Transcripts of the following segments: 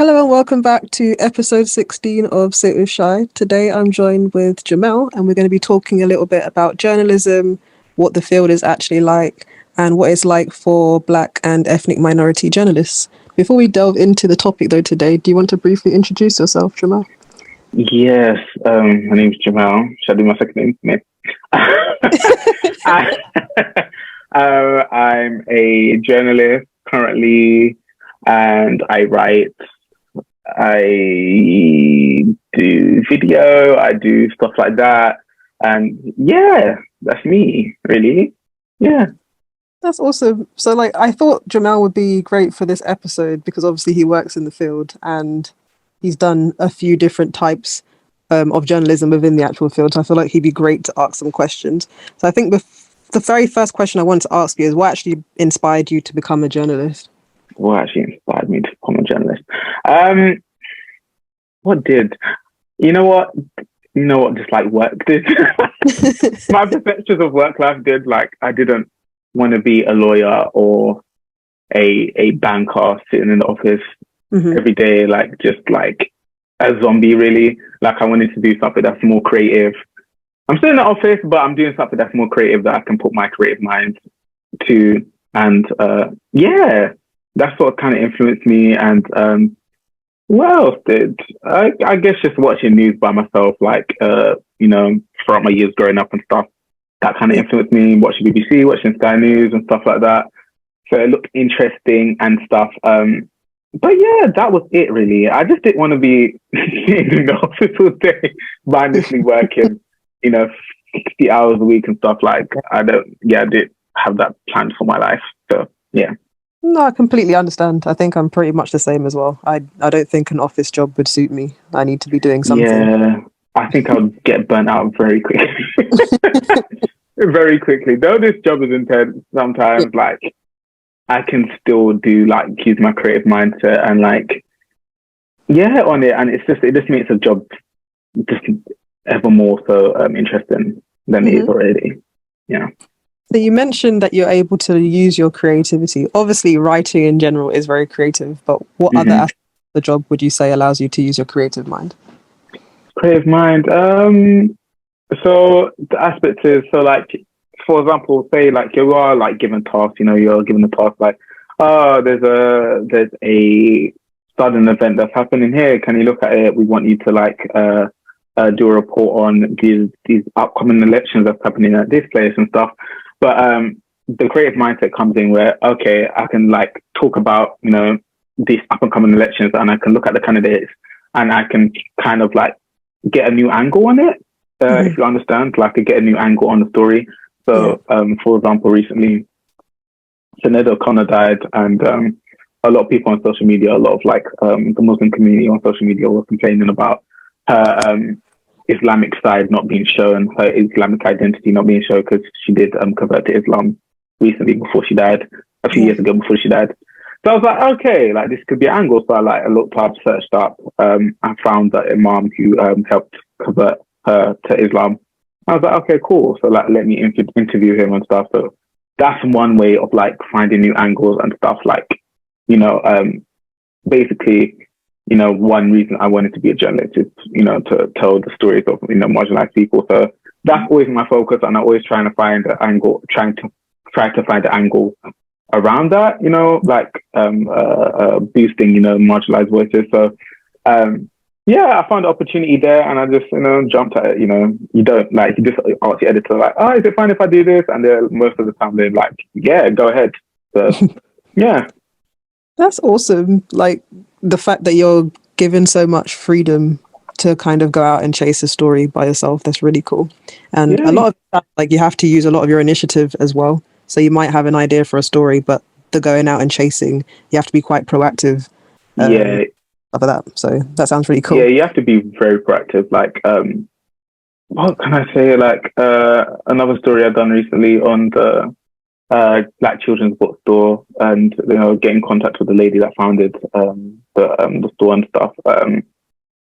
Hello and welcome back to episode 16 of SitWithShy. Today I'm joined with Jamel and we're going to be talking a little bit about journalism, what the field is actually like, and what it's like for Black and ethnic minority journalists. Before we delve into the topic though today, do you want to briefly introduce yourself, Jamel? Yes, my name's Jamel. Should I do my second name? Maybe. I'm a journalist currently, and I write. I do video. I do stuff like that, and yeah, that's me, really. Yeah. That's awesome. So I thought Jamel would be great for this episode because obviously he works in the field and he's done a few different types of journalism within the actual field. So I feel like he'd be great to ask some questions. So I think the very first question I want to ask you is what actually inspired you to become a journalist? What actually inspired me to become a journalist? What did? You know what? Just like work did. My perceptions of work life did. Like I didn't want to be a lawyer or a banker sitting in the office every day, like just like a zombie, really. Like I wanted to do something that's more creative. I'm still in the office, but I'm doing something that's more creative that I can put my creative mind to. And yeah, that's what kind of influenced me. And what else did? I guess just watching news by myself, like, throughout my years growing up and stuff. That kind of influenced me, watching BBC, watching Sky News and stuff like that. So it looked interesting and stuff. But yeah, that was it really. I just didn't want to be in the office all day, mindlessly working, 60 hours a week and stuff. Like, I did have that planned for my life. So yeah. No, I completely understand. I think I'm pretty much the same as well. I don't think an office job would suit me. I need to be doing something. Yeah, I think I would get burnt out very quickly. Very quickly. Though this job is intense, sometimes like I can still do like use my creative mindset and like on it, and it just makes the job just ever more so interesting than it is already. Yeah. So you mentioned that you're able to use your creativity. Obviously, writing in general is very creative, but what other aspects of the job would you say allows you to use your creative mind? Creative mind. So the aspect is like, for example, say like you are like given tasks. You're given a task like, oh, there's a sudden event that's happening here. Can you look at it? We want you to like do a report on these upcoming elections that's happening at this place and stuff. But the creative mindset comes in where, okay, I can like talk about, these up and coming elections, and I can look at the candidates and I can kind of like get a new angle on it. If you understand, like to get a new angle on the story. So, for example, recently, Sinead O'Connor died, and a lot of people on social media, a lot of like the Muslim community on social media were complaining about her Islamic side not being shown, her Islamic identity not being shown, because she did convert to Islam recently before she died, a few years ago before she died. So I was like, okay, like this could be an angle. So I looked up, searched up, and found that imam who helped convert her to Islam. I was like, okay, cool. So like, let me interview him and stuff. So that's one way of like finding new angles and stuff. Like, basically, one reason I wanted to be a journalist is, to tell the stories of, marginalized people. So that's always my focus, and I'm always trying to find an angle, try to find an angle around that, boosting, marginalized voices. So, I found the opportunity there, and I just, jumped at it. You don't like, you just ask the editor like, oh, is it fine if I do this? And they're most of the time they're like, yeah, go ahead. So, yeah. That's awesome. Like the fact that you're given so much freedom to kind of go out and chase a story by yourself. That's really cool. And a lot of that, like you have to use a lot of your initiative as well. So you might have an idea for a story, but the going out and chasing, you have to be quite proactive. Stuff like that. So that sounds really cool. Yeah, you have to be very proactive. Like, what can I say? Like, another story I've done recently on the Black children's bookstore, and get in contact with the lady that founded the store and stuff.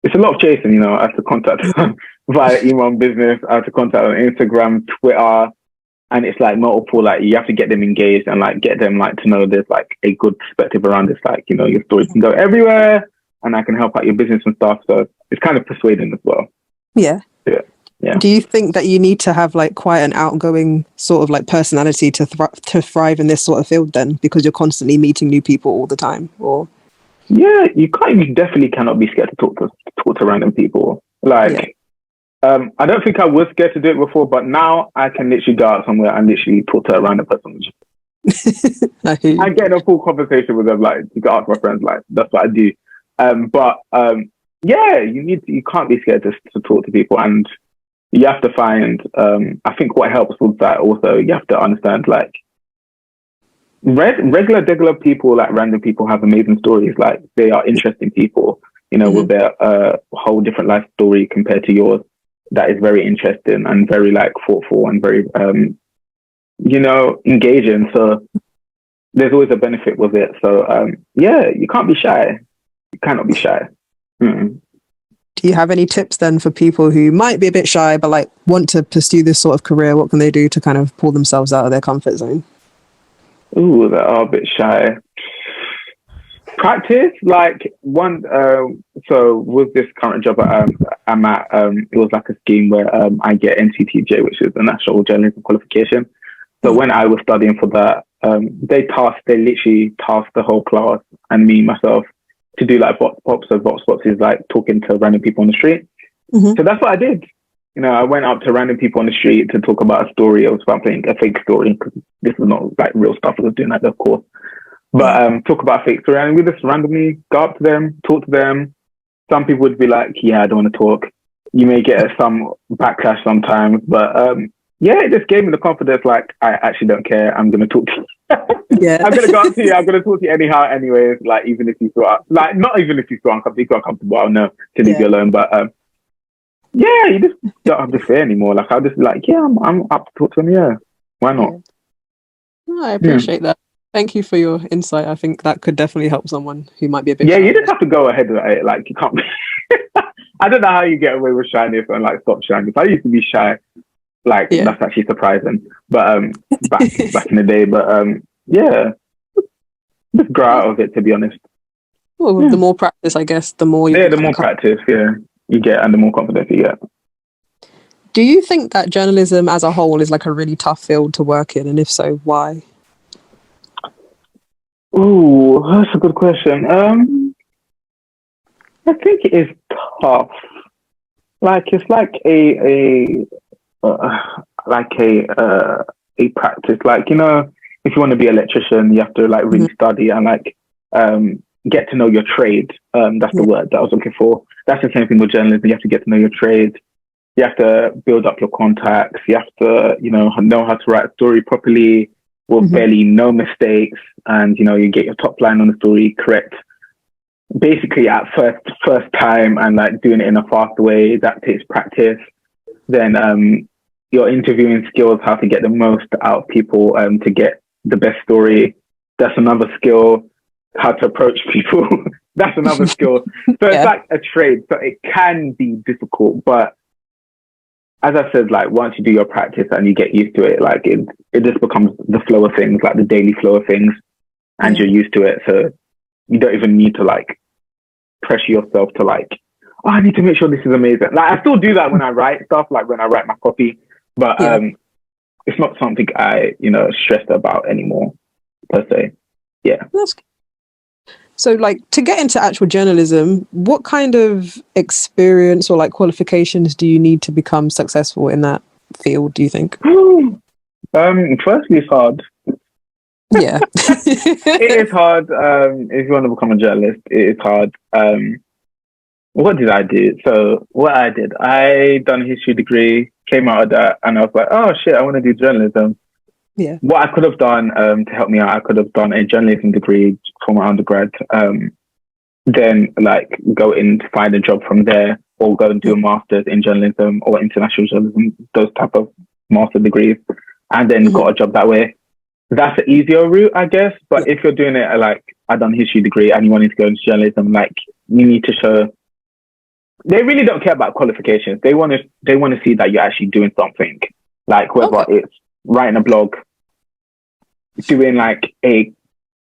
It's a lot of chasing. I have to contact her via email business. I have to contact her on Instagram, Twitter, and it's like multiple. Like you have to get them engaged and like get them like to know there's like a good perspective around this. Like your story can go everywhere, and I can help out your business and stuff. So it's kind of persuading as well. Yeah. Yeah. Do you think that you need to have like quite an outgoing sort of like personality to thrive in this sort of field then, because you're constantly meeting new people all the time? Or yeah, you definitely cannot be scared to talk to random people. Like, I don't think I was scared to do it before, but now I can literally go out somewhere and literally talk to a random person. I get in a full conversation with them. Like, you can ask my friends. Like, that's what I do. Yeah, you can't be scared to talk to people, and you have to find. I think what helps with that also, you have to understand like regular people, like random people, have amazing stories. Like, they are interesting people, with their whole different life story compared to yours. That is very interesting and very like thoughtful and very engaging. So there's always a benefit with it. So yeah, you can't be shy. You cannot be shy. Mm-mm. Do you have any tips then for people who might be a bit shy but like want to pursue this sort of career? What can they do to kind of pull themselves out of their comfort zone? Ooh, that are a bit shy. Practice, like one. So with this current job I'm at, it was like a scheme where I get NCTJ, which is the National Journalism Qualification. So when I was studying for that, they literally tasked the whole class and me myself to do like vox pops. So vox pops is like talking to random people on the street. So that's what I did. I went up to random people on the street to talk about a story. I was about playing a fake story because this is not like real stuff I was doing at the course. But talk about a fake story, and we just randomly go up to them, talk to them. Some people would be like, yeah, I don't want to talk. You may get some backlash sometimes, but yeah, it just gave me the confidence, like, I actually don't care. I'm going to talk to you. Yeah. I'm going to go up to you. I'm going to talk to you anyhow anyways, like, even if you feel, like, not even if you feel uncomfortable, I'll know to leave you alone. But yeah, you just don't have to say anymore. Like, I'll just be like, yeah, I'm up to talk to them, yeah. Why not? Yeah. Oh, I appreciate that. Thank you for your insight. I think that could definitely help someone who might be a bit shy. You just have to go ahead with it. Like, you can't be... I don't know how you get away with shyness and like stop shyness. I used to be shy. Like, that's actually surprising. But back in the day. But yeah, just grow out of it, to be honest. Well, the more practice, I guess, the more you the more practice, you get, and the more confidence you get. Do you think that journalism as a whole is like a really tough field to work in? And if so, why? Ooh, that's a good question. I think it is tough. Like, it's like a practice. Like, if you want to be an electrician, you have to like really study and like get to know your trade. That's the word that I was looking for. That's the same thing with journalism. You have to get to know your trade. You have to build up your contacts. You have to, know how to write a story properly with barely no mistakes. And, you get your top line on the story correct. Basically at first time, and like doing it in a fast way. That takes practice. Then your interviewing skills, how to get the most out of people to get the best story. That's another skill. How to approach people. That's another skill. So it's like a trade. So it can be difficult, but as I said, like once you do your practice and you get used to it, like it just becomes the flow of things, like the daily flow of things, and you're used to it. So you don't even need to like pressure yourself to like, oh, I need to make sure this is amazing. Like I still do that when I write stuff, like when I write my copy, but it's not something I, stressed about anymore per se. Yeah. That's So like to get into actual journalism, what kind of experience or like qualifications do you need to become successful in that field, do you think? Firstly, it's hard. Yeah. It is hard. If you want to become a journalist, it is hard. What did I do? So what I done a history degree, came out of that, and I was like, oh shit, I want to do journalism. Yeah. What I could have done to help me out, I could have done a journalism degree for my undergrad. Then like go in to find a job from there, or go and do a master's in journalism or international journalism, those type of master degrees, and then got a job that way. That's the easier route, I guess. But if you're doing it like I done history degree and you wanted to go into journalism, like you need to show. They really don't care about qualifications. They want to see that you're actually doing something. Like whether it's writing a blog, doing like a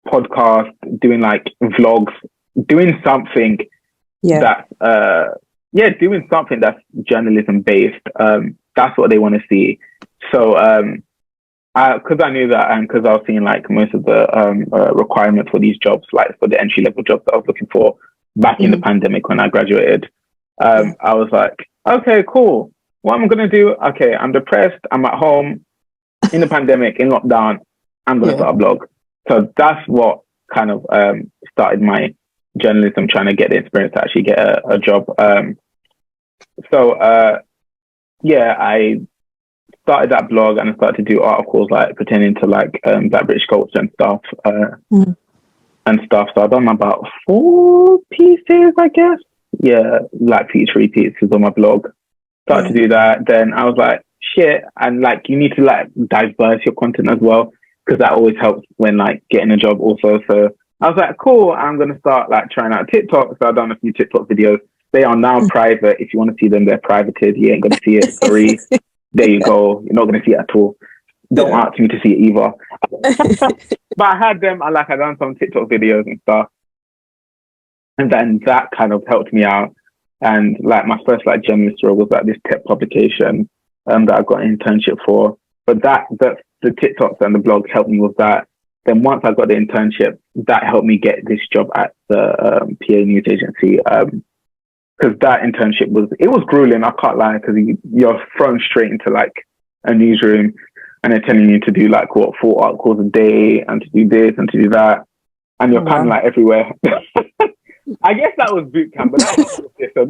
podcast, doing like vlogs, doing something that's doing something that's journalism based. That's what they want to see. So because I knew that, and because I was seeing like most of the requirements for these jobs, like for the entry level jobs that I was looking for back in the pandemic when I graduated, I was like, okay, cool. What am I gonna do? Okay, I'm depressed. I'm at home in the pandemic, in lockdown. I'm gonna start a blog. So that's what kind of started my journalism, trying to get the experience to actually get a job. I started that blog and I started to do articles like pertaining to like Black British culture and stuff. So I've done about 4 pieces, I guess. Yeah, like feature pieces on my blog. Started to do that. Then I was like, shit, and like you need to like diverse your content as well, because that always helps when like getting a job also. So I was like, cool, I'm gonna start like trying out TikTok. So I've done a few TikTok videos. They are now private. If you want to see them, they're privated. You ain't gonna see it. Sorry. There you go. You're not gonna see it at all. Don't ask me to see it either. But I had them. I done some TikTok videos and stuff, and then that kind of helped me out. And like my first like journalist role was like this tech publication that I got an internship for. But the TikToks and the blog helped me with that. Then once I got the internship, that helped me get this job at the PA news agency. Because that internship was grueling. I can't lie, because you're thrown straight into like a newsroom, and they're telling you to do like 4 articles a day, and to do this and to do that, and you're kind of like everywhere. I guess that was boot camp, but that was so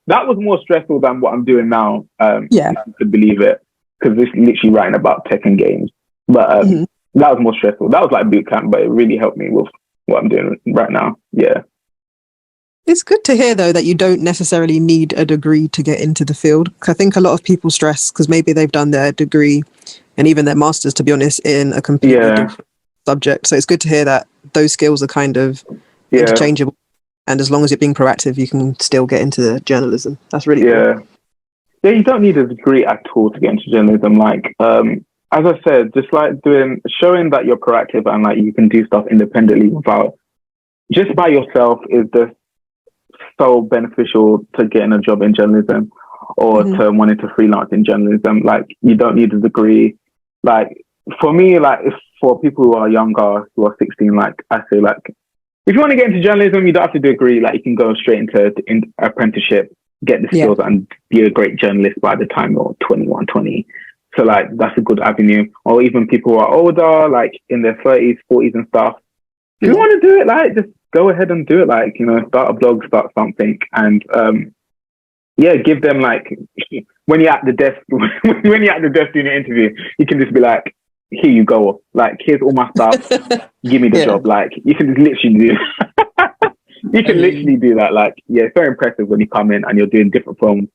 that was more stressful than what I'm doing now. If you could believe it, because this is literally writing about tech and games. But that was more stressful. That was like boot camp, but it really helped me with what I'm doing right now. Yeah. It's good to hear, though, that you don't necessarily need a degree to get into the field. I think a lot of people stress because maybe they've done their degree and even their master's, to be honest, in a completely different subject. So it's good to hear that those skills are kind of interchangeable. And as long as you're being proactive, you can still get into journalism. That's really cool. Yeah, you don't need a degree at all to get into journalism. Like, as I said, just like showing that you're proactive and like you can do stuff independently just by yourself is just so beneficial to getting a job in journalism or to wanting to freelance in journalism. Like, you don't need a degree. Like, for me, like, for people who are younger, who are 16, like, I say, like, if you want to get into journalism, you don't have to do a degree. Like, you can go straight into apprenticeship, get the skills, and be a great journalist by the time you're 21, 20. So, like, that's a good avenue. Or even people who are older, like, in their 30s, 40s and stuff. If you want to do it, like, just go ahead and do it. Like, you know, start a blog, start something. And, give them, like, when you're at the desk, when you're at the desk doing an interview, you can just be like, here you go. Like, here's all my stuff. Give me the job. Like, you can just literally do you can literally do that. Like, it's very impressive when you come in and you're doing different forms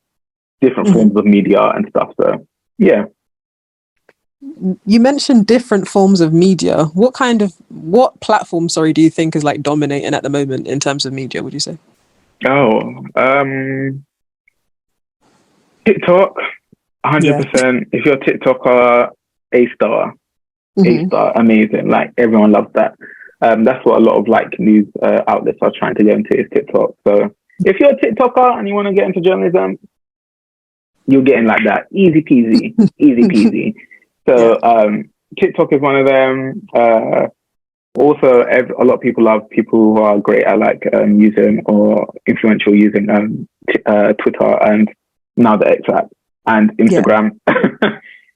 of media and stuff. So, yeah. You mentioned different forms of media. What platform, do you think is like dominating at the moment in terms of media, would you say? TikTok, 100%. If you're a TikToker, A-star, amazing. Like, everyone loves that. That's what a lot of like news outlets are trying to get into, is TikTok. So if you're a TikToker and you want to get into journalism, you're getting like that. Easy peasy, easy peasy. So TikTok is one of them. Also, a lot of people love people who are great at like using or influential using Twitter and now the X app and Instagram.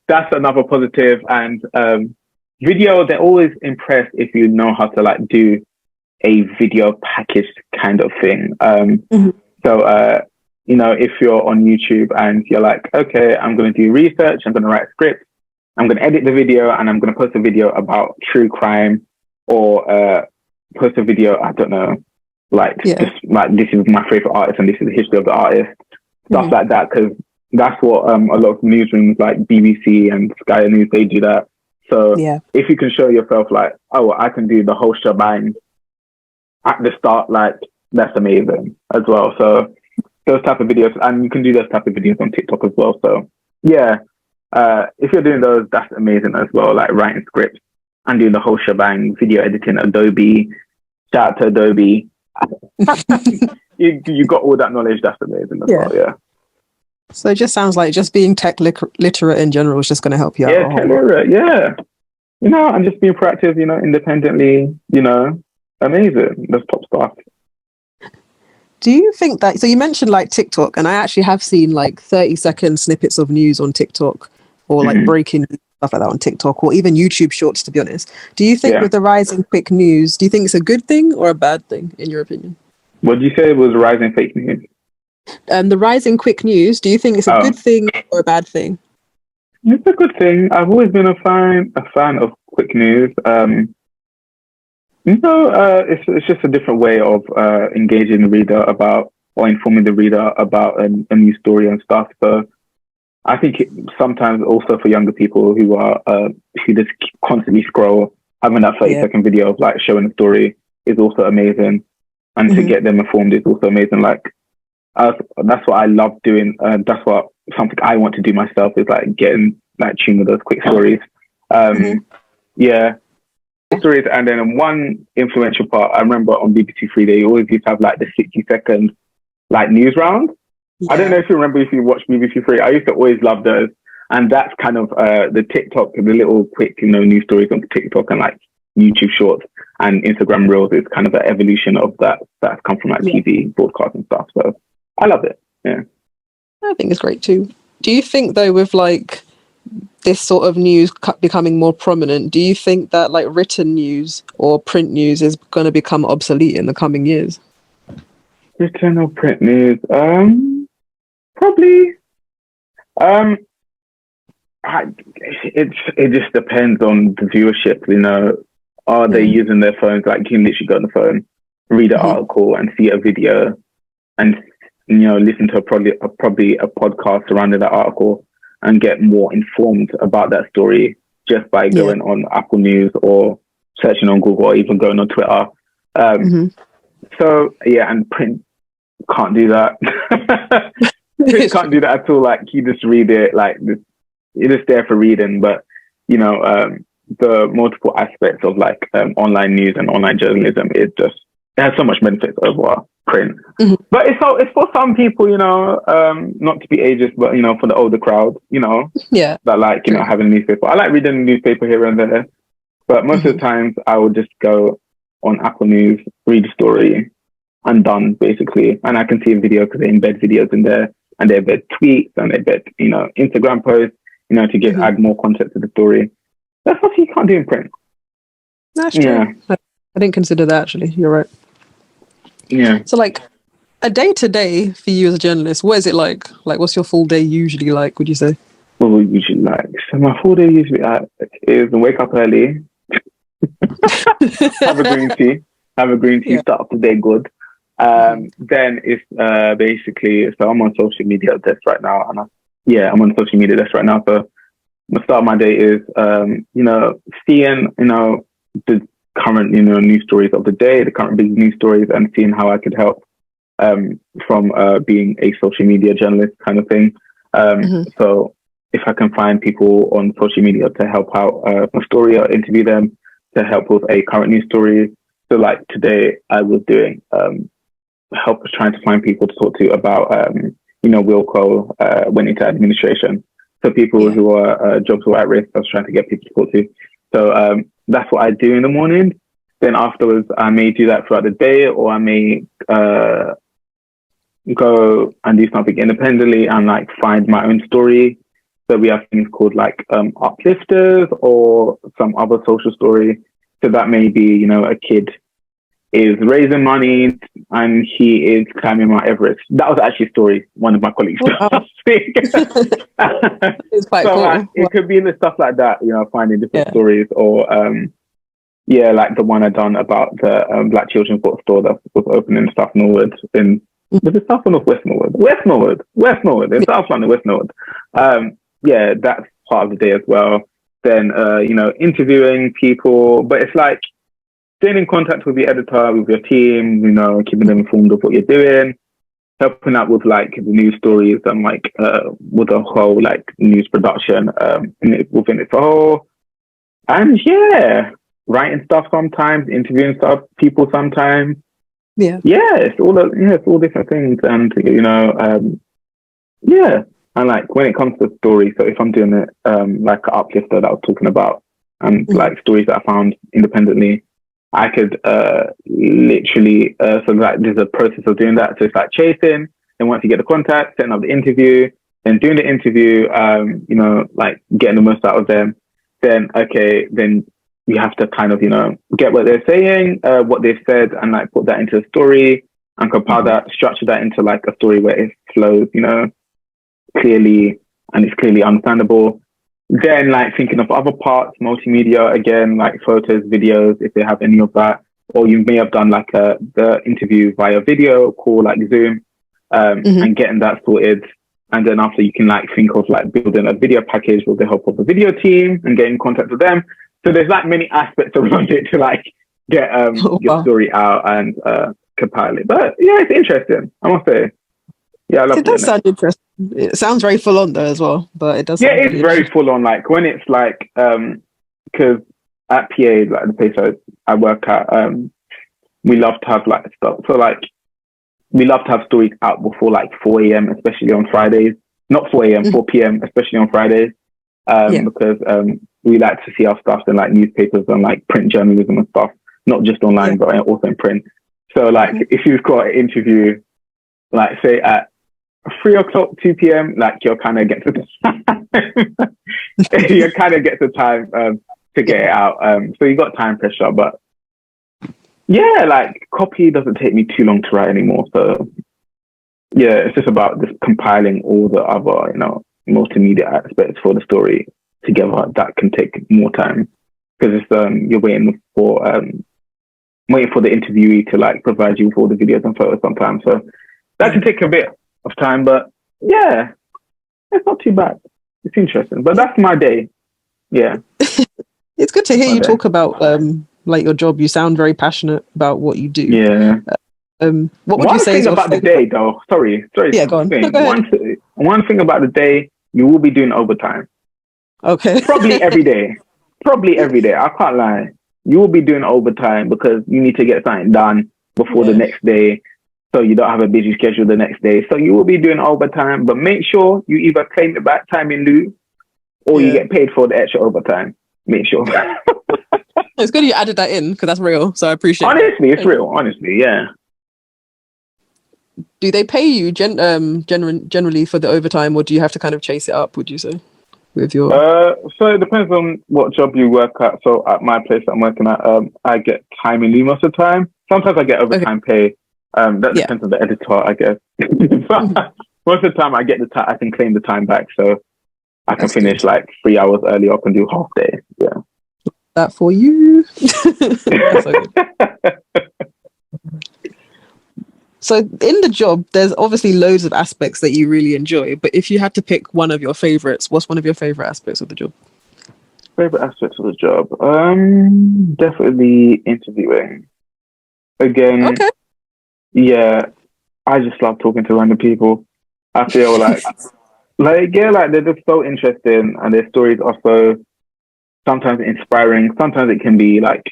That's another positive. And video, they're always impressed if you know how to like do a video package kind of thing. So, you know, if you're on YouTube and you're like, okay, I'm going to do research, I'm going to write a script, I'm going to edit the video, and I'm going to post a video about true crime, or post a video, I don't know, like, just like, this is my favorite artist and this is the history of the artist, stuff like that, because that's what a lot of newsrooms like BBC and Sky News, they do that. So if you can show yourself like, oh, I can do the whole shebang at the start, like, that's amazing as well. So those type of videos, and you can do those type of videos on TikTok as well. So if you're doing those, that's amazing as well, like writing scripts and doing the whole shebang, video editing, Adobe, shout out to Adobe. you got all that knowledge. That's amazing as well. Yeah. So it just sounds like just being tech literate in general is just going to help you out a whole Tech lot. literate. Yeah. And just being proactive. Independently. Amazing. That's top stuff. Do you think that, so you mentioned like TikTok, and I actually have seen like 30-second snippets of news on TikTok, or like breaking news, stuff like that on TikTok, or even YouTube shorts, to be honest. Do you think with the rise in quick news, do you think it's a good thing or a bad thing, in your opinion? What did you say was rising fake news? The rise in quick news, do you think it's a good thing or a bad thing? It's a good thing. I've always been a fan of quick news. It's just a different way of engaging the reader about, or informing the reader about a new story and stuff. So I think sometimes also for younger people who just constantly scroll, having that 30-second video of like showing a story is also amazing, and to get them informed is also amazing. Like that's what I love doing. That's what something I want to do myself, is like getting like tuned with those quick stories. Stories. And then one influential part, I remember on BBC Three, they always used to have like the 60-second like news round. I don't know if you remember, if you watched BBC Three. I used to always love those, and that's kind of the TikTok, the little quick news stories on TikTok and like YouTube Shorts and Instagram Reels is kind of an evolution of that's come from like TV broadcast and stuff. So I love it. Yeah, I think it's great too. Do you think though, with like this sort of news becoming more prominent, do you think that like written news or print news is going to become obsolete in the coming years? Written or print news? Probably. It just depends on the viewership. Are they using their phones? Like, you can literally go on the phone, read an article and see a video, and listen to probably a podcast surrounding that article, and get more informed about that story just by going on Apple News or searching on Google, or even going on Twitter. So and print can't do that. Print can't do that at all. Like, you just read it, like it is there for reading. But the multiple aspects of like online news and online journalism, it has so much benefits over print. But it's for some people, not to be ageist, but for the older crowd, that like having a newspaper. I like reading a newspaper here and there, but most of the times I would just go on Apple News, read a story, and done, basically. And I can see a video because they embed videos in there, and they embed tweets, and they embed Instagram posts, to add more content to the story. That's what you can't do in print. That's true. Yeah. I didn't consider that, actually. You're right. Yeah. So like a day to day for you as a journalist, what is it like? Like, what's your full day usually like, would you say? What would you usually like? So my full day usually is wake up early, have a green tea, start off the day good. Then it's basically, so I'm on social media desk right now, and I'm on social media desk right now. So the start of my day is seeing the current news stories of the day, the current big news stories, and seeing how I could help from being a social media journalist kind of thing. So if I can find people on social media to help out a story, or interview them to help with a current news story. So like today I was doing trying to find people to talk to about Wilco went into administration. So people who are jobs were at risk, I was trying to get people to talk to. So that's what I do in the morning. Then afterwards, I may do that throughout the day, or I may go and do something independently and like find my own story. So we have things called like uplifters or some other social story. So that may be, a kid is raising money and he is climbing Mount Everest. That was actually a story one of my colleagues It's quite cool. It could be in the stuff like that, finding different stories, or like the one I done about the Black Children's Bookstore that was opening in South Norwood was it South or Northwest Norwood? West Norwood, in South London, West Norwood. That's part of the day as well. Then interviewing people, but it's like staying in contact with your editor, with your team, keeping them informed of what you're doing, helping out with like the news stories and like with the whole like news production within its whole. And writing stuff sometimes, interviewing people sometimes. Yeah. It's all different things, and and like when it comes to stories, so if I'm doing it like an uplifter that I was talking about, and like stories that I found independently, I could literally so like there's a process of doing that. So it's like chasing, and once you get the contact, setting up the interview, then doing the interview, like getting the most out of them. Then you have to kind of get what they're saying, what they've said, and like put that into a story and compile that, structure that into like a story where it flows, clearly, and it's clearly understandable. Then like thinking of other parts, multimedia again, like photos, videos, if they have any of that, or you may have done like the interview via video call, like Zoom, and getting that sorted. And then after you can like think of like building a video package with the help of the video team and getting in contact with them. So there's like many aspects around it to like get your story out and compile it. But yeah, it's interesting, I must say. Yeah, I love it. It does sound interesting. It sounds very full on though as well, but it does. Yeah, it's very full on. Like when it's like, because at PA, like the place I work at, we love to have like stuff. So like, we love to have stories out before like 4 a.m., especially on Fridays. Not 4 a.m., 4 p.m., especially on Fridays. Because we like to see our stuff in like newspapers and like print journalism and stuff, not just online, but also in print. So like, if you've got an interview, like say at 3 o'clock, 2 p.m., like you'll kind of get to the time. You kind of get the time to get it out. So you got time pressure, but yeah, like copy doesn't take me too long to write anymore. So yeah, it's just about just compiling all the other, multimedia aspects for the story together. That can take more time because it's you're waiting for the interviewee to like provide you with all the videos and photos sometimes. So that can take a bit of time, but yeah, it's not too bad. It's interesting, but that's my day. Yeah. It's good to hear you talk about like your job. You sound very passionate about what you do. Yeah. What would you say is about the day though? Sorry. Yeah, go on. No, go ahead. One thing about the day, you will be doing overtime. Okay. Probably every day. I can't lie. You will be doing overtime because you need to get something done before the next day, so you don't have a busy schedule the next day. So you will be doing overtime, but make sure you either claim it back time in lieu or you get paid for the extra overtime. Make sure. It's good you added that in because that's real. So I appreciate it. Honestly, it's real. Honestly, yeah. Do they pay you generally for the overtime, or do you have to kind of chase it up, would you say? With your so it depends on what job you work at. So at my place that I'm working at, I get time in lieu most of the time. Sometimes I get overtime pay. That depends on the editor, I guess. But most of the time I get I can claim the time back, so I can finish like 3 hours early. I can do half day. Yeah. That for you. That's so good. So in the job, there's obviously loads of aspects that you really enjoy, but if you had to pick one of your favorites, what's one of your favorite aspects of the job? Favorite aspects of the job? Definitely interviewing. Again, okay. Yeah, I just love talking to random people. I feel like they're just so interesting, and their stories are so sometimes inspiring. Sometimes it can be like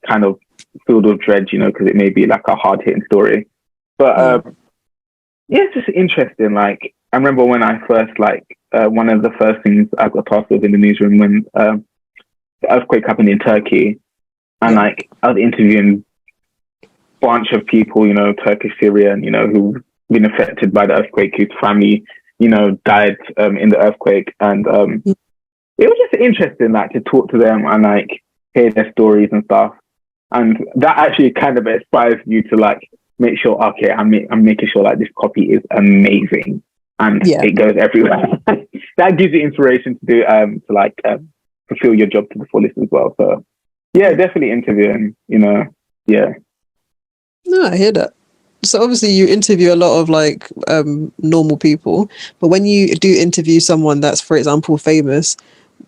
kind of filled with dread, because it may be like a hard hitting story. But it's just interesting. Like I remember when I first one of the first things I got tasked with in the newsroom when the earthquake happened in Turkey, and like I was interviewing a bunch of people, Turkish, Syrian, who've been affected by the earthquake, whose family, died in the earthquake, and it was just interesting, like to talk to them and like hear their stories and stuff. And that actually kind of inspires you to like make sure, okay, I'm making sure like this copy is amazing and it goes everywhere. That gives you inspiration to do fulfill your job to the fullest as well. So yeah, definitely interviewing, yeah. No, I hear that. So obviously you interview a lot of like normal people, but when you do interview someone that's, for example, famous,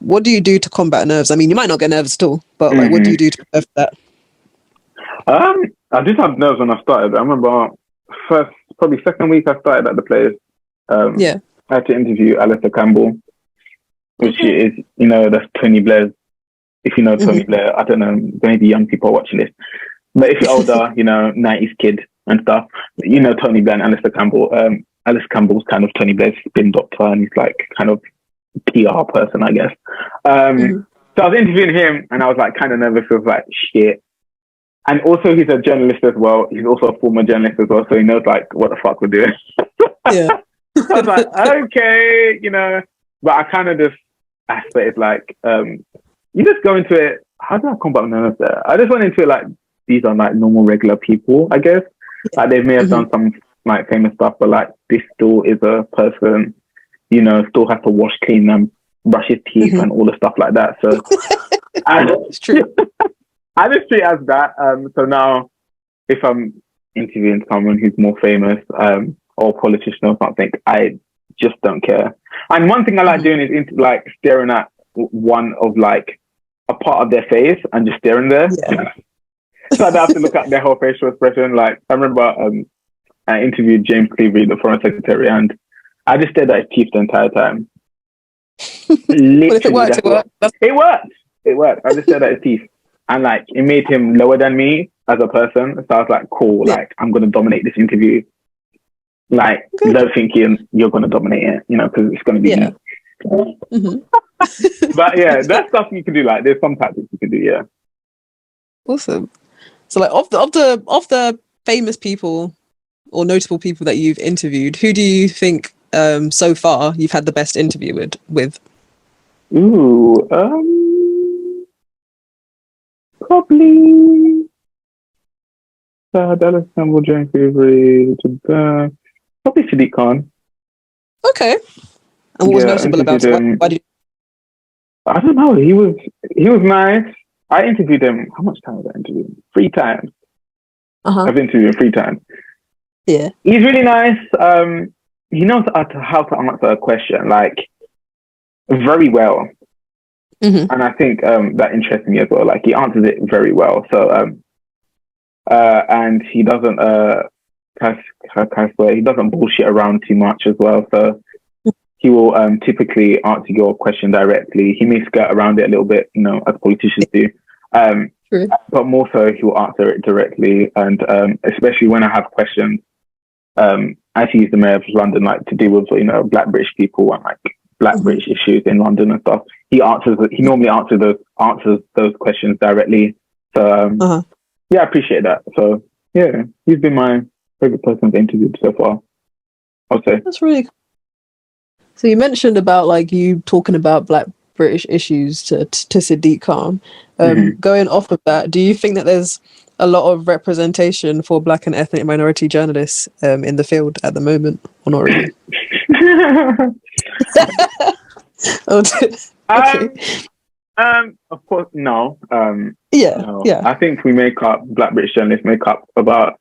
what do you do to combat nerves? I mean, you might not get nervous at all, but like, what do you do to prepare for that? I did have nerves when I started. I remember probably second week I started at the place. I had to interview Alistair Campbell, which is, that's Tony Blair's. If you know Tony Blair, I don't know, maybe young people are watching this. But if you're older, 90s kid and stuff, Tony Blair and Alistair Campbell. Alistair Campbell's kind of Tony Blair's spin doctor, and he's like kind of PR person, I guess. So I was interviewing him, and I was like kind of nervous. I was like, shit. And also, he's a journalist as well. He's also a former journalist as well, so he knows like what the fuck we're doing. Yeah. I was like, okay, but I kind of just aspect is like, you just go into it. How did I come back nervous there? I just went into it like these are like normal, regular people, I guess. Like they may have done some like famous stuff, but like this still is a person, still has to wash, clean them, brush his teeth, and all the stuff like that. So it's true. I just treat it as that. So now, if I'm interviewing someone who's more famous, or a politician or something, I just don't care. And one thing I like doing is like staring at one of like a part of their face and just staring there. Yeah. So I don't have to look at their whole facial expression. Like I remember, I interviewed James Cleary, the Foreign Secretary, and I just stared at his teeth the entire time. Literally, But if it worked, It worked. I just stared at his teeth. And like it made him lower than me as a person. So I was like, cool, like I'm gonna dominate this interview. Like don't think you're gonna dominate it, because it's gonna be me. But yeah, that's stuff you can do. Like there's some tactics you can do, yeah. Awesome. So like of the famous people or notable people that you've interviewed, who do you think so far you've had the best interview with? Ooh, probably Dallas Campbell, James Cleary, probably Sadiq Khan. Okay. And what was notable about him? Why did you... I don't know. He was nice. I interviewed him. How much time did I interview him? 3 times. I've interviewed him 3 times. Yeah. He's really nice. He knows how to answer a question like very well. And I think that interests me as well. Like he answers it very well. So and he doesn't he doesn't bullshit around too much as well. So he will typically answer your question directly. He may skirt around it a little bit, as politicians do. But more so, he will answer it directly. And especially when I have questions, as he's the mayor of London, like to deal with Black British people and like Black British issues in London and stuff. He normally answers those questions directly. So yeah, I appreciate that. So yeah, he's been my favorite person I've interviewed so far, I'll say. That's really cool. So you mentioned about like you talking about Black British issues to Sadiq Khan. Going off of that, do you think that there's a lot of representation for Black and ethnic minority journalists in the field at the moment, or not really? Of course, no. No. Yeah. I think Black British journalists make up about,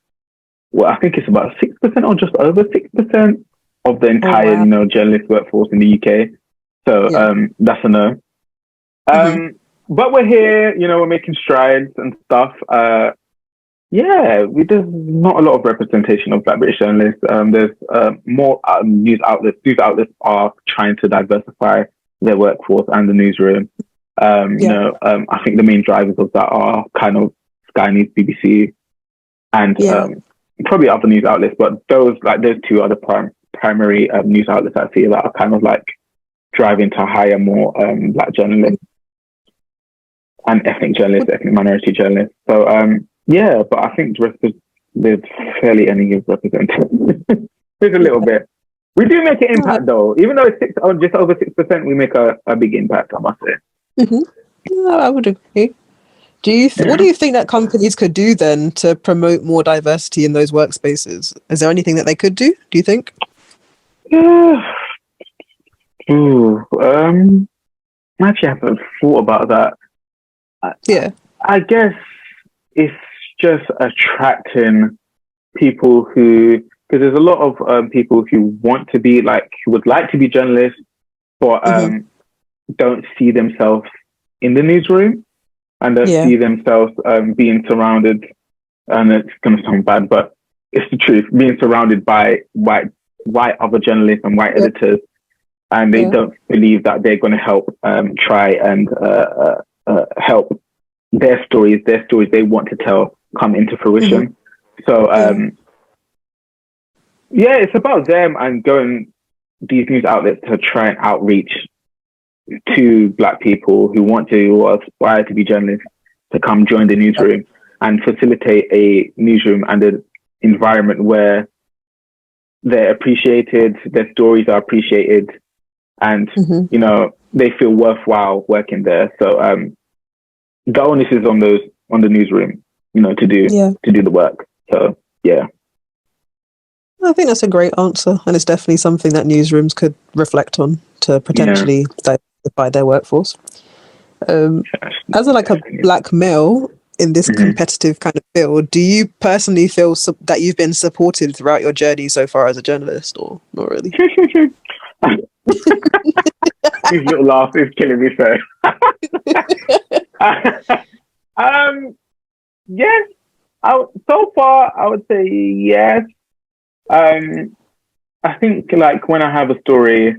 I think it's about 6% or just over 6% of the entire, journalist workforce in the UK. So that's a no. But we're here, we're making strides and stuff. There's not a lot of representation of Black British journalists. There's more news outlets. News outlets are trying to diversify their workforce and the newsroom. I think the main drivers of that are kind of Sky News, BBC, and probably other news outlets. But those 2 are the primary news outlets I see that are kind of like driving to hire more Black journalists and ethnic minority journalists. So but I think the rest of there's fairly any representation. There's a little bit. We do make an impact though, even though it's just over 6%. We make a big impact, I must say. I would agree. What do you think that companies could do then to promote more diversity in those workspaces? Is there anything that they could do you think? I actually haven't thought about that. I guess it's just attracting people because there's a lot of people who would like to be journalists, but don't see themselves in the newsroom and don't see themselves being surrounded, and it's going to sound bad, but it's the truth, being surrounded by white other journalists and white editors, and they don't believe that they're going to help try and help their stories they want to tell come into fruition. So it's about them and going these news outlets to try and outreach to Black people who want to or aspire to be journalists to come join the newsroom and facilitate a newsroom and an environment where they're appreciated, their stories are appreciated, and you know, they feel worthwhile working there. So the onus is on the newsroom, you know, to do the work. So yeah. I think that's a great answer, and it's definitely something that newsrooms could reflect on to potentially diversify their workforce. As a Black male in this competitive kind of field, do you personally feel that you've been supported throughout your journey so far as a journalist, or not really? His little laugh is killing me, so. Yes. So far, I would say yes. I think like when I have a story,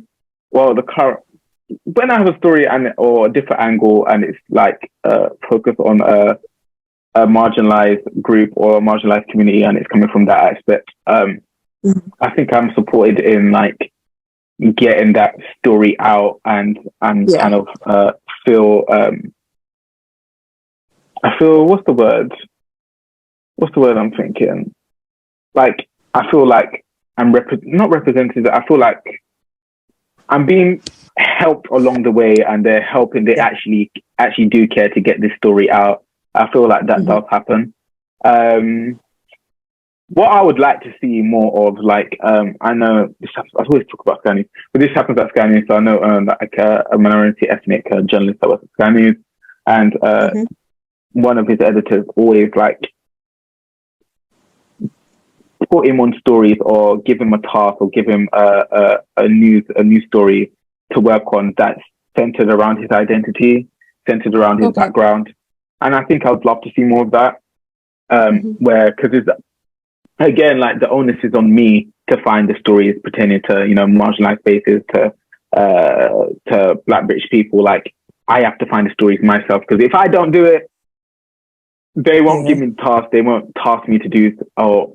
when I have a story or a different angle and it's like focus on a marginalized group or a marginalized community and it's coming from that aspect, I think I'm supported in like getting that story out and kind of feel I feel what's the word I'm thinking? Like I feel like I'm not represented. I feel like I'm being helped along the way, and they're helping. They actually do care to get this story out. I feel like that does happen. What I would like to see more of, like, I know this happens, I always talk about Sky News, but this happens at Sky News. So I know like a minority ethnic journalist that works at Sky News, and one of his editors always like put him on stories or give him a task or give him a news story to work on that's centered around his identity, centered around his background. And I think I would love to see more of that, where, because it's, again, like the onus is on me to find the stories pertaining to, you know, marginalized spaces, to Black British people. Like, I have to find the stories myself, because if I don't do it, they won't give me the task. They won't task me to do or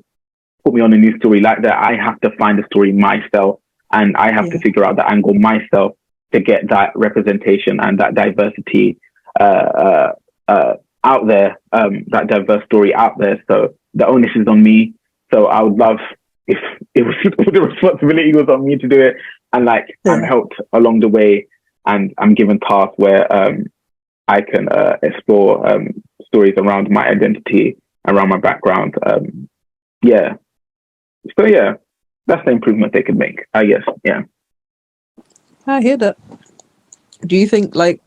put me on a news story like that. I have to find the story myself, and I have to figure out the angle myself to get that representation and that diversity out there, that diverse story out there. So the onus is on me. So I would love if the responsibility was on me to do it, and like I'm helped along the way, and I'm given tasks where I can explore stories around my identity, around my background. So yeah, that's the improvement they could make, I guess. Yeah, I hear that. Do you think, like,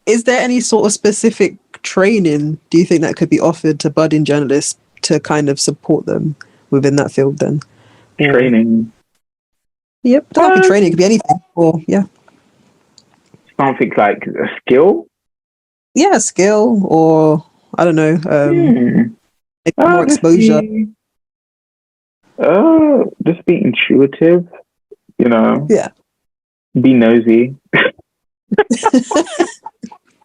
is there any sort of specific training, do you think, that could be offered to budding journalists to kind of support them within that field then? Training. Yep, it doesn't have to be training, it could be anything. Or something like a skill? Yeah, a skill, or I don't know, maybe more exposure. Just be intuitive, you know. Yeah. Be nosy.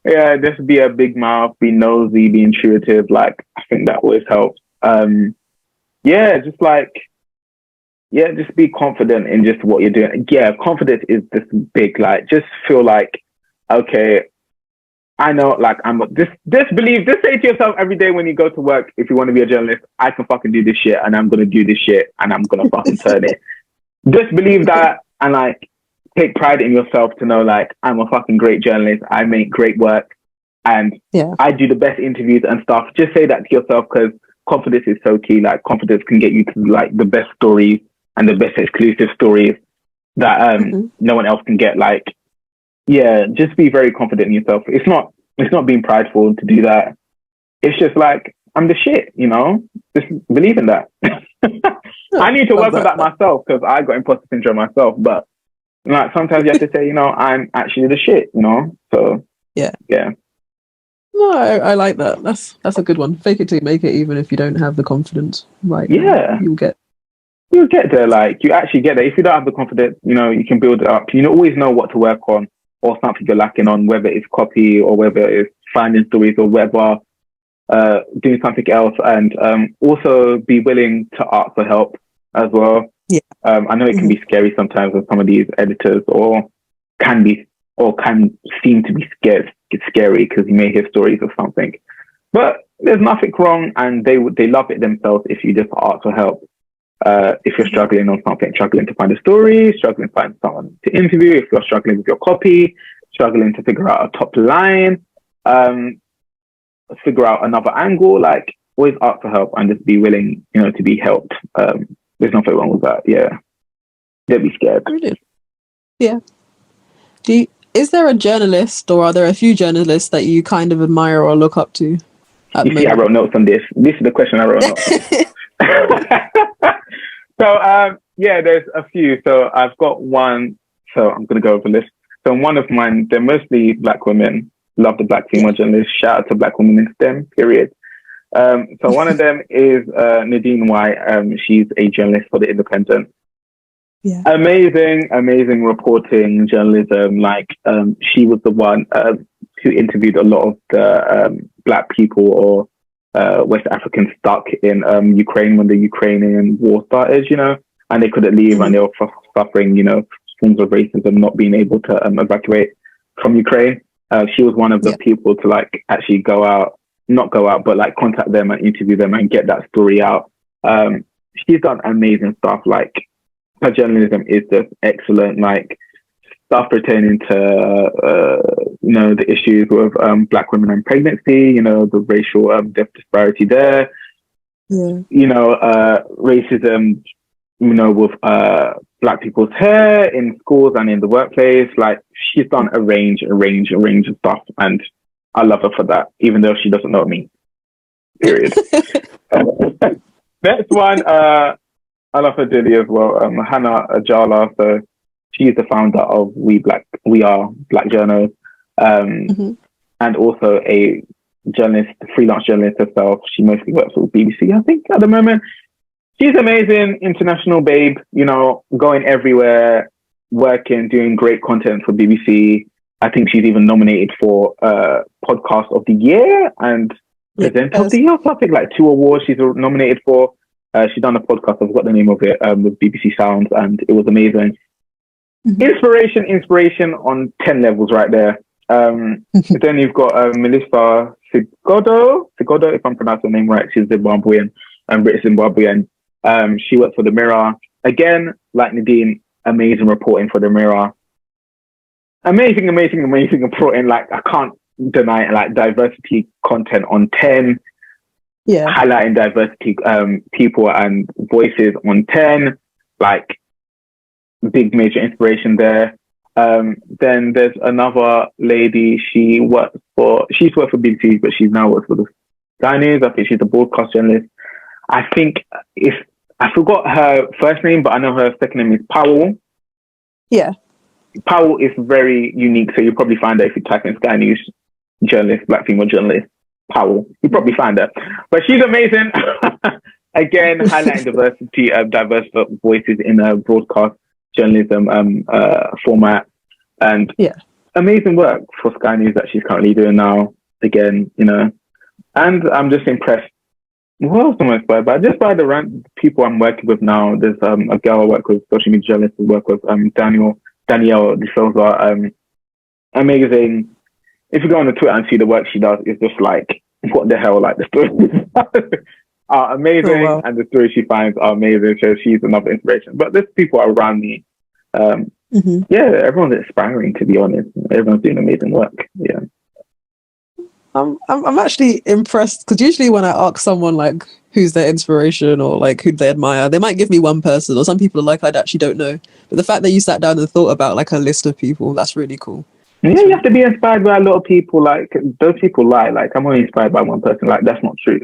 Yeah, just be a big mouth, be nosy, be intuitive. Like, I think that always helps. Just be confident in just what you're doing. Yeah, confidence is this big, like, just feel like, okay, I know, like, just say to yourself every day when you go to work, if you want to be a journalist, I can fucking do this shit, and I'm going to do this shit, and I'm going to fucking turn it. Just believe that, and like, take pride in yourself to know, like, I'm a fucking great journalist. I make great work, and I do the best interviews and stuff. Just say that to yourself, because confidence is so key. Like, confidence can get you to like the best stories and the best exclusive stories that no one else can get. Like, yeah, just be very confident in yourself. It's not being prideful to do that. It's just like, I'm the shit, you know? Just believe in that. I need to work on that myself, because I got imposter syndrome myself. But like, sometimes you have to say, you know, I'm actually the shit, you know? So yeah. No, I like that. That's a good one. Fake it till you make it, even if you don't have the confidence right now. You'll get there. Like, you actually get there. If you don't have the confidence, you know, you can build it up. You always know what to work on, or something you're lacking on, whether it's copy or whether it's finding stories or whether doing something else, and also be willing to ask for help as well. Yeah. I know it can be scary sometimes with some of these editors, or can seem to be scary because you may hear stories of something. But there's nothing wrong, and they love it themselves if you just ask for help. If you're struggling on something, struggling to find a story, struggling to find someone to interview, if you're struggling with your copy, struggling to figure out a top line, figure out another angle, like always ask for help and just be willing, to be helped. There's nothing wrong with that. Yeah. Don't be scared. Brilliant. Yeah. Is there a journalist, or are there a few journalists that you kind of admire or look up to? You see, I wrote notes on this. This is the question I wrote notes on. So, there's a few. So I've got one. So I'm going to go over the list. So one of mine, they're mostly Black women. Love the Black female journalists. Shout out to Black women in STEM, period. So one of them is Nadine White. She's a journalist for The Independent. Yeah. Amazing reporting journalism. Like, she was the one who interviewed a lot of the Black people or West Africans stuck in Ukraine when the Ukrainian war started, and they couldn't leave and they were suffering, forms of racism, not being able to evacuate from Ukraine. She was one of the people to actually not go out, but contact them and interview them and get that story out. She's done amazing stuff. Her journalism is just excellent. Stuff pertaining to the issues with Black women and pregnancy. The racial death disparity there. Yeah. Racism. With Black people's hair in schools and in the workplace. She's done a range of stuff, and I love her for that, even though she doesn't know me. Period. Next one, I love her dearly as well. Hannah Ajala. So she's the founder of We Are Black Journals, and also a journalist, freelance journalist herself. She mostly works with BBC, I think, at the moment. She's amazing, international babe, going everywhere, working, doing great content for BBC. I think she's even nominated for Podcast of the Year and Presenter of the Year, something 2 awards she's nominated for. She's done a podcast, I've got the name of it, with BBC Sounds, and it was amazing. Inspiration on 10 levels right there. Then you've got Melissa Sigodo, if I'm pronouncing her name right. She's Zimbabwean, British Zimbabwean. She works for The Mirror. Again, like Nadine, amazing reporting for The Mirror. Amazing reporting. I can't deny it. Diversity content on 10. Yeah. Highlighting diversity people and voices on 10. Big major inspiration there. Then there's another lady. She's worked for BBC, but she's now works for the Sky News. I think she's a broadcast journalist. I forgot her first name, but I know her second name is Powell. Yeah. Powell is very unique, so you'll probably find her if you type in Sky News journalist, Black female journalist, Powell. You'll probably find her. But she's amazing. Again, highlighting diversity, diverse voices in a broadcast journalism format. And amazing work for Sky News that she's currently doing now. Again, and I'm just impressed. What else am I inspired by? Just by the people I'm working with now. There's a girl I work with, social media journalist I work with, Danielle De Souza. Amazing. If you go on the Twitter and see the work she does, it's just what the hell, the stories are amazing, and the stories she finds are amazing. So she's another inspiration. But there's people around me. Everyone's inspiring, to be honest. Everyone's doing amazing work. Yeah. I'm actually impressed, because usually when I ask someone who's their inspiration or who they admire, they might give me one person, or some people are I actually don't know. But the fact that you sat down and thought about a list of people, that's really cool. Yeah, you have to be inspired by a lot of people. Those people lie. I'm only inspired by one person. That's not true.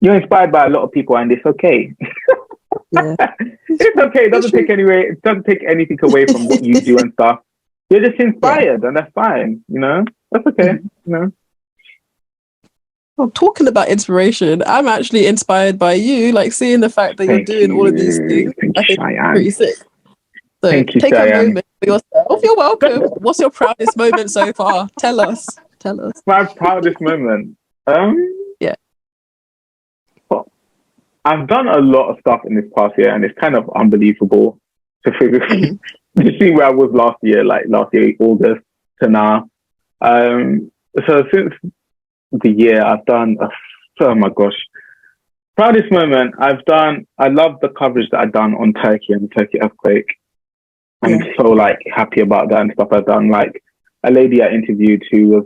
You're inspired by a lot of people, and it's okay. Yeah. It's okay. It doesn't take anything away from what you do and stuff. You're just inspired, and that's fine. That's okay. Well, talking about inspiration, I'm actually inspired by you, seeing the fact that you're doing all of these things. I think it's pretty sick. So take a moment for yourself. You're welcome. What's your proudest moment so far? Tell us. My proudest moment? Yeah. I've done a lot of stuff in this past year, and it's kind of unbelievable to figure to see where I was last year, August to now. So since the year, I've done. Oh my gosh! Proudest moment I love the coverage that I've done on Turkey and the Turkey earthquake. I'm so like happy about that and stuff I've done. Like a lady I interviewed who was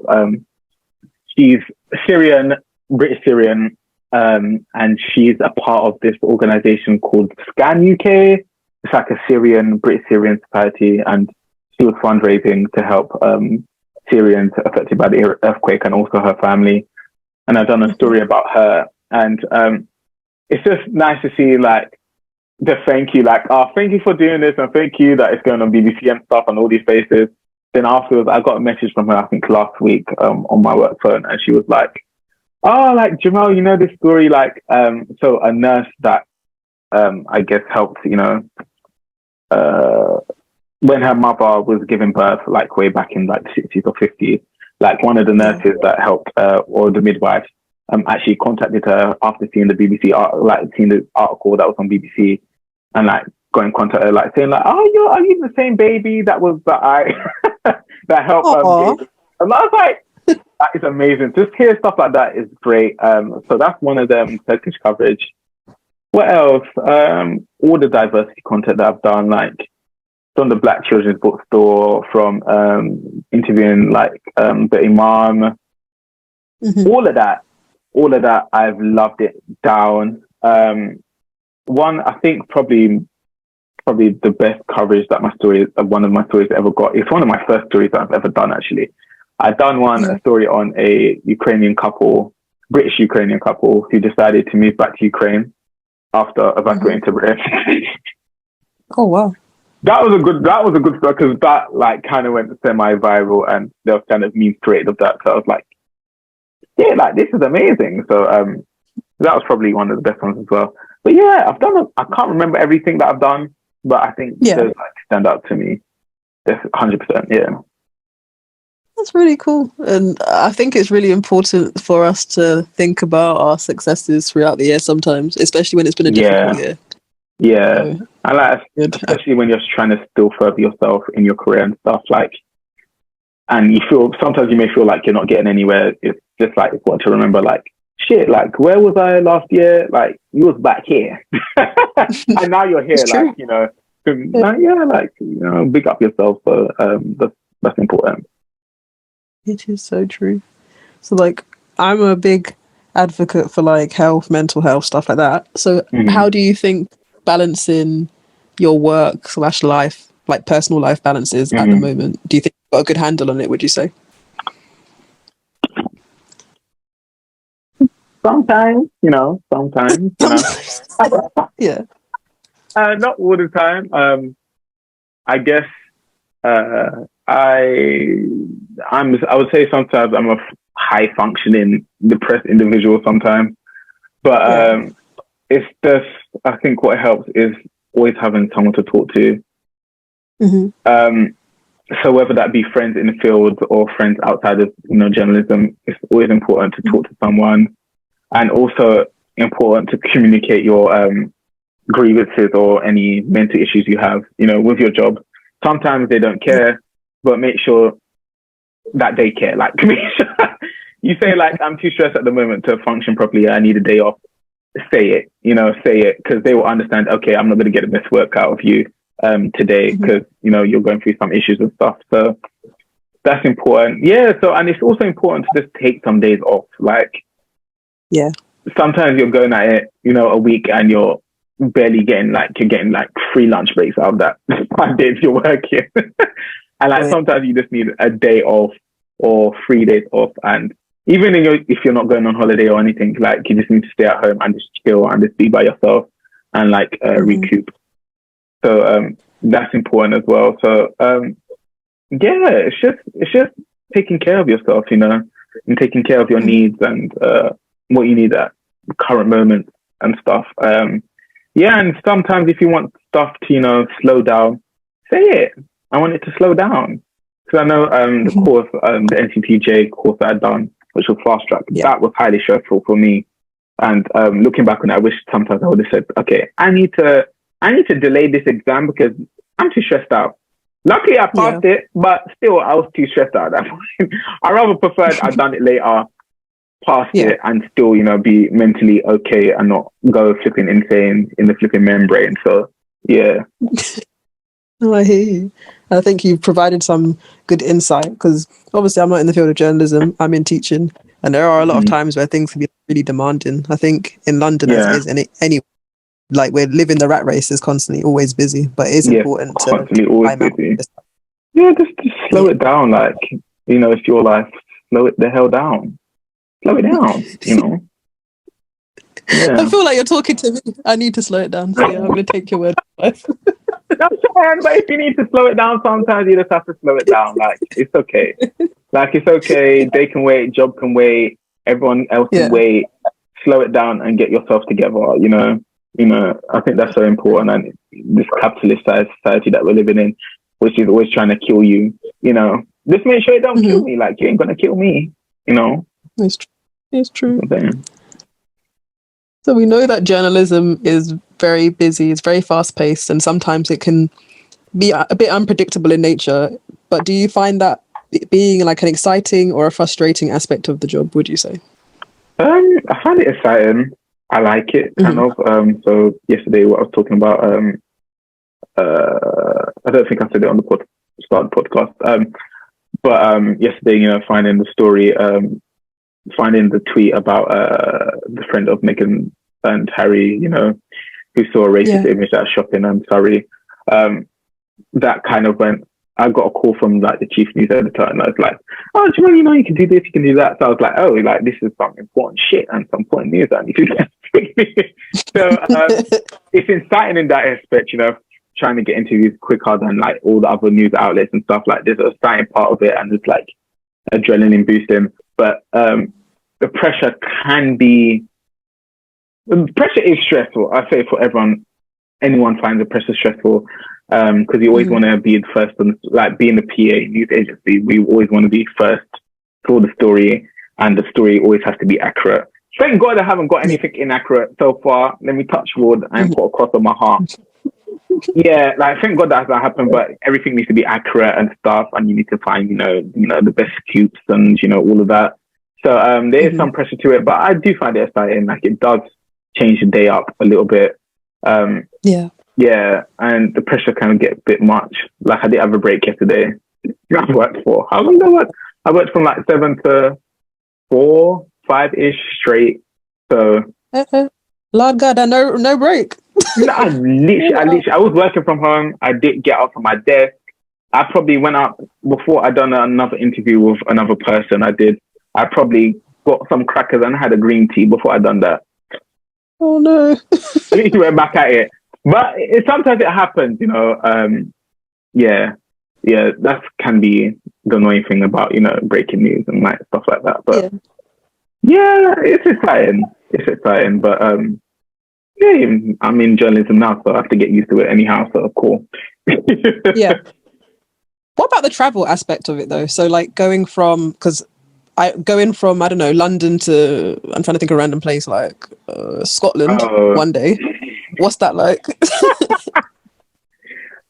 she's Syrian, British Syrian, and she's a part of this organization called Scan UK. It's like a British Syrian society, and she was fundraising to help Syrians affected by the earthquake and also her family. And I've done a story about her, and it's just nice to see like the thank you, like, oh, thank you for doing this, and thank you that it's going on BBC and stuff and all these places. Then afterwards, I got a message from her, I think last week, on my work phone, and she was like, oh, like, Jamel, you know this story, like, so a nurse that, I guess helped, you know, when her mother was giving birth, like way back in like the 60s or 50s, like one of the nurses that helped, or the midwife, actually contacted her after seeing the BBC, seeing the article that was on BBC, and like got in contact with her, like saying like, oh, are you the same baby that I that helped and I was like, that is amazing. Just hear stuff like that is great. So that's one of them, Turkish coverage. What else? All the diversity content that I've done, like from the Black Children's Bookstore, from interviewing like the Imam, all of that, I've loved it down. One, I think probably the best coverage that one of my stories ever got. It's one of my first stories that I've ever done, actually. I've done a story on a British Ukrainian couple who decided to move back to Ukraine after evacuating to Britain. Oh, wow. That was a good story, because that like kind of went semi-viral, and there was kind of memes created of that. So I was like, yeah, like this is amazing. So that was probably one of the best ones as well. But yeah, I can't remember everything that I've done, but I think those like stand out to me. That's 100%. Yeah. That's really cool. And I think it's really important for us to think about our successes throughout the year sometimes, especially when it's been a difficult year. Yeah. So, I like, especially when you're trying to still further yourself in your career and stuff, like, and sometimes you may feel like you're not getting anywhere. It's just like important to remember, like, shit, like, where was I last year? Like, you was back here. And now you're here, like, you know, like, you know, big up yourself. So that's important. It is so true. So, like, I'm a big advocate for, like, health, mental health, stuff like that. So how do you think balancing your work / life, like personal life balances at the moment? Do you think you've got a good handle on it, would you say? Sometimes. Yeah. Not all the time. I guess I would say sometimes I'm a high functioning depressed individual sometimes, but it's just, I think what helps is always having someone to talk to. So whether that be friends in the field or friends outside of, you know, journalism, it's always important to talk to someone, and also important to communicate your grievances or any mental issues you have, you know, with your job. Sometimes they don't care, but make sure that they care. Like, make sure you say, like, I'm too stressed at the moment to function properly, I need a day off. Say it, because they will understand, okay, I'm not going to get the best work out of you today, because, you know, you're going through some issues and stuff. So that's important. Yeah. So, and it's also important to just take some days off. Like, sometimes you're going at it, you know, a week, and you're barely getting like 3 lunch breaks out of that 5 days you're working. And like sometimes you just need a day off or 3 days off, and even if you're not going on holiday or anything, like you just need to stay at home and just chill and just be by yourself and like recoup. So that's important as well. So it's just taking care of yourself, you know, and taking care of your needs and what you need at the current moment and stuff. And sometimes if you want stuff to, you know, slow down, say it. I want it to slow down. Because I know the course, the NCTJ course that I'd done, which was fast track, that was highly stressful for me. And looking back on it, I wish sometimes I would have said, okay, I need to delay this exam because I'm too stressed out. Luckily, I passed it, but still, I was too stressed out at that point. I rather preferred I'd done it later, passed it, and still, be mentally okay and not go flipping insane in the flipping membrane. So, yeah. No, I hear you. I think you've provided some good insight because obviously I'm not in the field of journalism. I'm in teaching, and there are a lot of times where things can be really demanding. I think in London, as it is anyway, like we're living the rat race is constantly always busy, but it is important constantly to always busy. Yeah, just slow it down. Like, it's your life. Slow it the hell down. Slow it down, Yeah. I feel like you're talking to me. I need to slow it down. So I'm going to take your word for it. I'm saying, but if you need to slow it down, sometimes you just have to slow it down. Like, it's okay. Like, it's okay. They can wait. Job can wait. Everyone else can wait. Slow it down and get yourself together. I think that's so important. And this capitalist society that we're living in, which is always trying to kill you, just make sure you don't kill me. Like, you ain't going to kill me, It's true. It's true. So we know that journalism is very busy, it's very fast paced, and sometimes it can be a bit unpredictable in nature. But do you find that being like an exciting or a frustrating aspect of the job, would you say? I find it exciting. I like it, kind of. So yesterday, what I was talking about, I don't think I said it on the start of the podcast. But yesterday, finding the story, finding the tweet about the friend of Meghan and Harry, who saw a racist image at shopping. I'm sorry. That kind of went. I got a call from like the chief news editor, and I was like, "Oh, Jamel, you can do this, you can do that." So I was like, "Oh, like this is some important shit and some important news that I need to get." So it's exciting in that aspect, trying to get interviews quicker than like all the other news outlets and stuff. Like there's a exciting part of it, and it's like adrenaline boosting. But the pressure pressure is stressful. I say for everyone, anyone finds the pressure stressful because you always want to be the first, like being the PA news agency. We always want to be first for the story, and the story always has to be accurate. Thank God I haven't got anything inaccurate so far. Let me touch wood and put a cross on my heart. Yeah, like thank God that hasn't happened, but everything needs to be accurate and stuff, and you need to find, the best scoops and all of that. So there is some pressure to it, but I do find it exciting. Like it does change the day up a little bit. Yeah, and the pressure can get a bit much. Like I did have a break yesterday. I worked for how long did I work? I worked from like 7 to 4, 5-ish straight. So Lord God, no break. I was working from home. I didn't get up from my desk. I probably went up before I done another interview with another person. I probably got some crackers and had a green tea before I done that. Oh no. We went back at it. But sometimes it happens, that can be the annoying thing about, breaking news and like stuff like that. But yeah, it's exciting. But I'm in journalism now, so I have to get used to it anyhow. So cool. Yeah. What about the travel aspect of it though? So like going from I don't know, London to, I'm trying to think of a random place like Scotland one day. What's that like?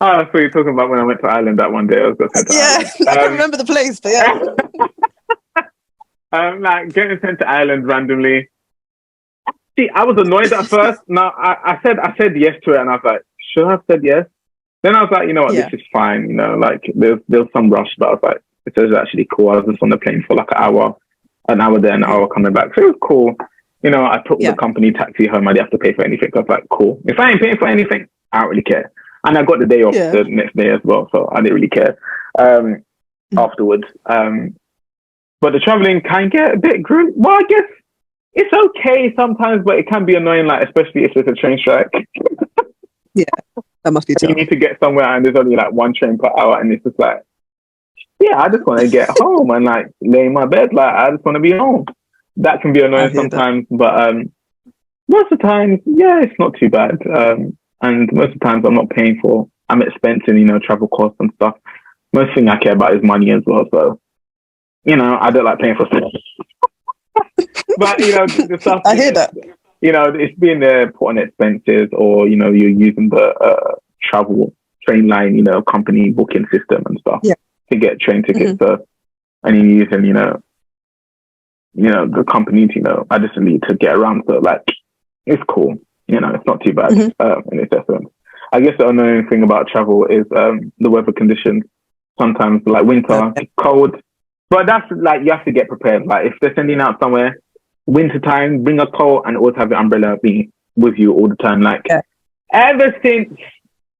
Oh, so you're talking about when I went to Ireland that one day. I was going to Ireland. I can't remember the place, but like getting sent to Ireland randomly. See, I was annoyed at first. Now I said yes to it, and I was like, should I have said yes? Then I was like, you know what, this is fine. Like there's some rush, but I was like, this is actually cool. I was just on the plane for like an hour there, an hour coming back. So it was cool. I took the company taxi home. I didn't have to pay for anything. I was like, cool. If I ain't paying for anything, I don't really care. And I got the day off the next day as well, so I didn't really care afterwards. But the traveling can get a bit grim. Well, I guess it's okay sometimes, but it can be annoying, like especially if there's a train strike. Yeah, that must be tough. You need to get somewhere and there's only like one train per hour, and it's just like, I just want to get home and like lay in my bed. Like I just want to be home. That can be annoying sometimes, but most of the time, it's not too bad. And most of the times I'm not paying I'm expensing, travel costs and stuff. Most thing I care about is money as well. So, I don't like paying for stuff. But, the stuff... I hear that. you know, it's being there, put on expenses, or you know, you're using the travel train line, you know, company booking system and stuff to get train tickets. So, and you're using, you know, the company, you know, additionally to get around. So, like, it's cool. You know, it's not too bad in its essence. I guess the annoying thing about travel is the weather conditions. Sometimes, like winter, cold. But that's like, you have to get prepared. Like, if they're sending out somewhere, winter time, bring a coat and always have your umbrella be with you all the time. Like, ever since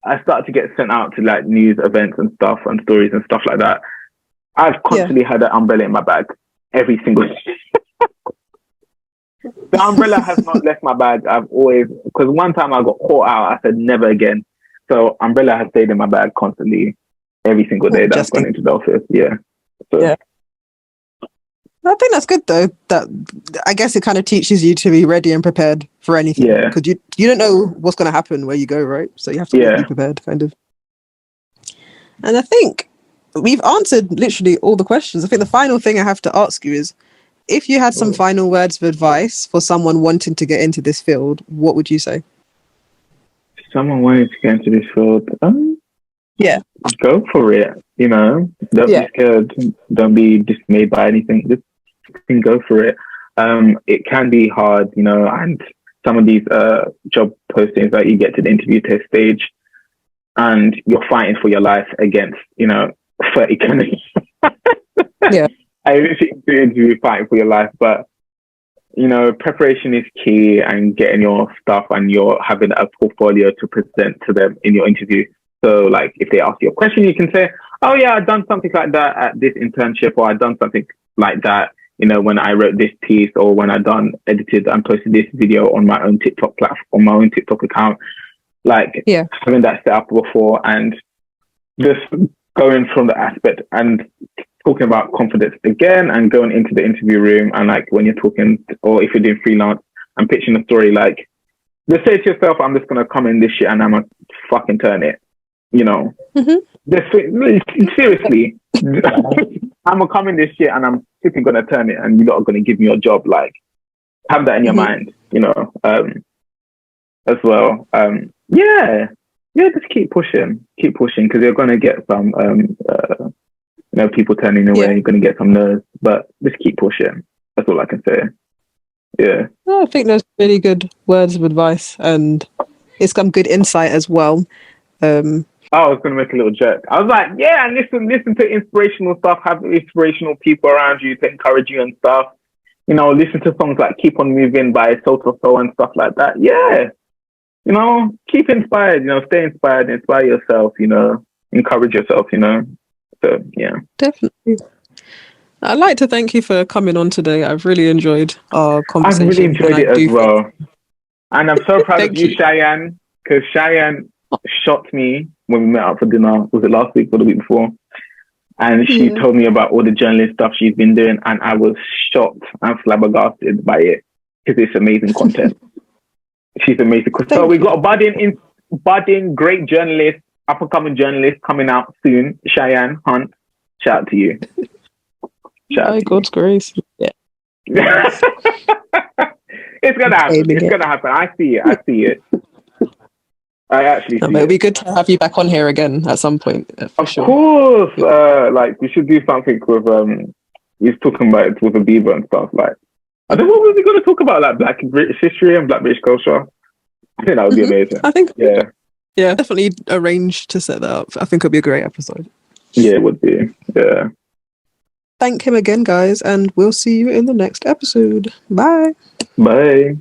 I started to get sent out to like news events and stuff and stories and stuff like that, I've constantly had an umbrella in my bag every single day. The umbrella has not left my bag. I've always, because one time I got caught out, I said never again. So umbrella has stayed in my bag constantly every single day that I've gone into the office. Yeah. So. Yeah. I think that's good though. That I guess it kind of teaches you to be ready and prepared for anything. Yeah. Because you don't know what's going to happen where you go, right? So you have to be prepared, kind of. And I think we've answered literally all the questions. I think the final thing I have to ask you is, if you had some final words of advice for someone wanting to get into this field, what would you say? Someone wanting to get into this field, go for it. You know, don't be scared. Don't be dismayed by anything. Just go for it. It can be hard, you know, and some of these job postings that you get to the interview test stage, and you're fighting for your life against, you know, 30 candidates. I literally do interview fighting for your life, but you know, preparation is key, and getting your stuff and you're having a portfolio to present to them in your interview. So like, if they ask you a question, you can say, oh yeah, I've done something like that at this internship, or I've done something like that, you know, when I wrote this piece, or when I edited and posted this video on my own TikTok platform, on my own TikTok account. Like, having that set up before, and just going from the aspect and talking about confidence again, and going into the interview room, and like when you're talking, or if you're doing freelance and pitching a story, like, just say to yourself, I'm just going to come in this shit and I'm going to fucking turn it, you know. Seriously, I'm going to come in this shit and I'm simply going to turn it, and you're not going to give me your job. Like, have that in your mind, you know, as well. Just keep pushing, because you're going to get some, you know, people turning away. You're going to get some no's, but just keep pushing. That's all I can say. Yeah. I think there's really good words of advice, and it's some good insight as well. I was going to make a little joke. I was like, and listen to inspirational stuff. Have inspirational people around you to encourage you and stuff. You know, listen to songs like "Keep on Moving" by So and stuff like that. Yeah. You know, keep inspired. You know, stay inspired. Inspire yourself. You know, encourage yourself. You know. So yeah, definitely. I'd like to thank you for coming on today. I've really enjoyed our conversation. I've really enjoyed it as well. And I'm so proud of you, Cheyenne, because Cheyenne shot me when we met up for dinner. Was it last week or the week before? And she told me about all the journalist stuff she's been doing, and I was shocked and flabbergasted by it, because it's amazing content. She's amazing. So we got a budding great journalist, up-and-coming journalist coming out soon. Cheyenne Hunt, shout out to you. By God's grace. Yeah. It's gonna happen. It's gonna happen. I see it. I actually see it. It'll be good to have you back on here again at some point. Of course. Like, we should do something with he's talking about it with Abiba and stuff. Like, I don't know, what was he gonna talk about, like Black British history and Black British culture? I think that would be amazing. I think definitely arrange to set that up. I think it'll be a great episode. Yeah, it would be. Yeah. Thank him again, guys, and we'll see you in the next episode. Bye. Bye.